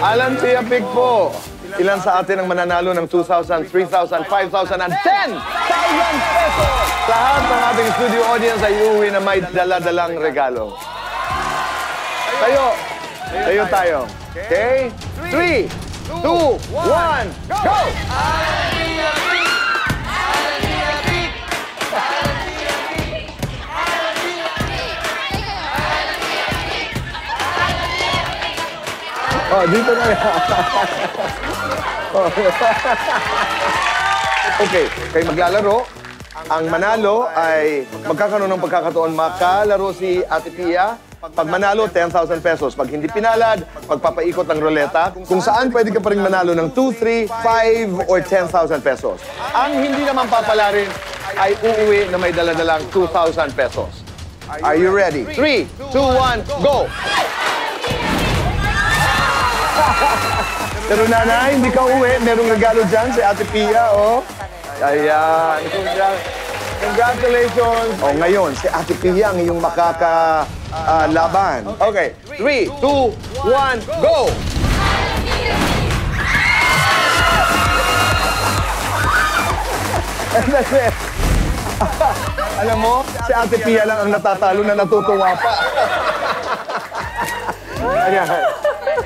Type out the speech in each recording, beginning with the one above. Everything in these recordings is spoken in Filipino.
Alan Tia Pic po. Ilan sa atin ang mananalo ng 2,000, 3,000, 5,000, and 10,000 pesos? Lahat ng ating studio audience ay uuwi na may dala-dalang regalo. Tayo tayo. Okay? 3, 2, 1, go! Oh, dito na yan. Okay, kayo maglalaro. Ang manalo ay magkakaroon ng pagkakataon makalaro si Ate Pia. Pag manalo, 10,000 pesos. Pag hindi pinalad, magpapaikot ng ruleta. Kung saan pwede ka pa rin manalo ng 2, 3, 5, or 10,000 pesos. Ang hindi naman papalarin ay uuwi na may daladalang 2,000 pesos. Are you ready? 3, 2, 1, go! Pero nanay, hindi ka uwi. Merong regalo dyan si Ate Pia, oh. Ayan. Congratulations. Oh, ngayon, si Ate Pia ang iyong makakalaban. Okay. 3, 2, 1, go! Alam mo, si Ate Pia lang ang natatalo na natutuwa pa. Ayan.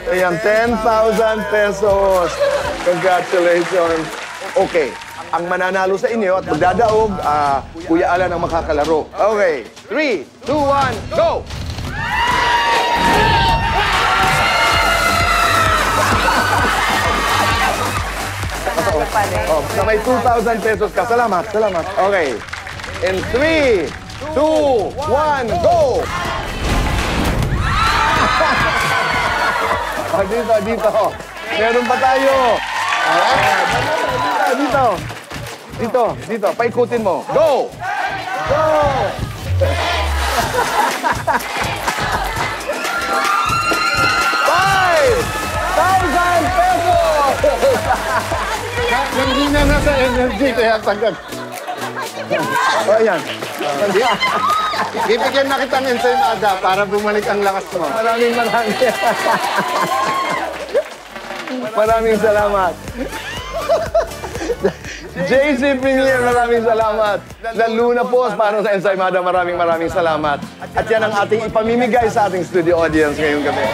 Ayan, 10,000 pesos. Congratulations. Okay, ang mananalo sa inyo at magdadaog, Kuya Alan ang makakalaro. Okay, 3, 2, 1, go! Oh, sa may 2,000 pesos ka. Salamat, salamat. Okay. In 3, 2, 1, go! Oh, dito. Meron pa tayo. Dito. Paikutin mo. Go! Go! 5,000 pesos! Hindi na nasa energy, kaya tagad. O, ayan. Bibigyan na kita ng ensaymada para bumalik ang lakas mo. Maraming salamat. JC Premier, maraming salamat. Luna Post, para sa ensaymada, maraming salamat. At yan ang ating ipamimigay sa ating studio audience ngayong gabi.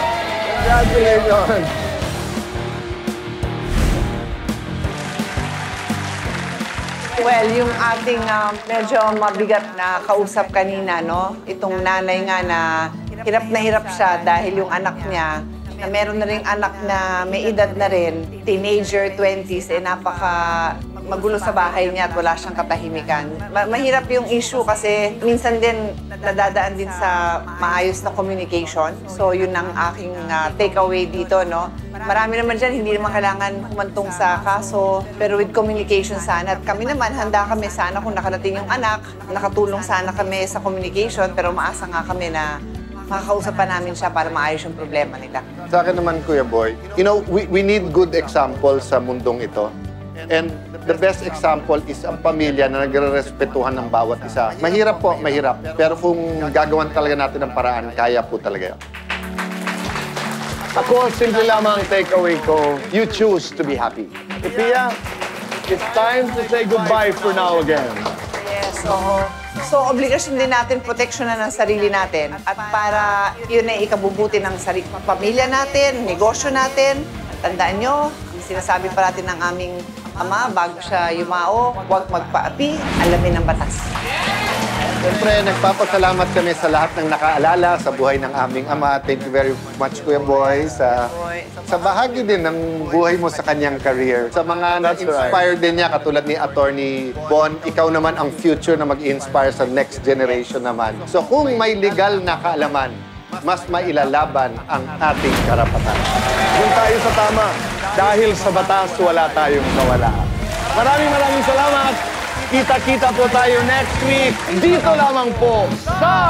Congratulations! Well, yung ating medyo mabigat na kausap kanina, no? Itong nanay nga na hirap siya dahil yung anak niya, na meron na rin anak na may edad na rin, teenager, 20s, napaka magulo sa bahay niya at wala siyang katahimikan. Mahirap yung issue kasi minsan din nadadaan din sa maayos na communication. So yun ang aking takeaway dito, no? Marami naman dyan, hindi naman kailangan humantong sa kaso, pero with communication sana. At kami naman, handa kami sana kung nakarating yung anak, nakatulong sana kami sa communication, pero maasa nga kami na makakausap pa namin siya para maayos yung problema nila. Sa akin naman, Kuya Boy, you know, we need good examples sa mundong ito. And the best example is ang pamilya na nagre-respetuhan ng bawat isa. Mahirap po, mahirap. Pero kung gagawan talaga natin ng paraan, kaya po talaga yan. Ako, simple lamang ang takeaway ko, you choose to be happy. Pia, it's time to say goodbye for now again. Yes, so obligasyon din natin proteksyonan ng sarili natin. At para yun ay ikabubuti ng pamilya natin, negosyo natin. Tandaan nyo, sinasabi pa natin ng aming ama bago siya yumao, huwag magpaapi, alamin ang batas. Siyempre, nagpapasalamat kami sa lahat ng nakaalala sa buhay ng aming ama. Thank you very much, Kuya Boy, sa bahagi din ng buhay mo sa kanyang career. Sa mga na-inspire din niya, katulad ni Attorney Bon, ikaw naman ang future na mag-inspire sa next generation naman. So kung may legal na kaalaman, mas mailalaban ang ating karapatan. Doon tayo sa tama. Dahil sa batas, wala tayong kawala. Maraming salamat. Kita-kita po tayo next week. Dito lamang po sa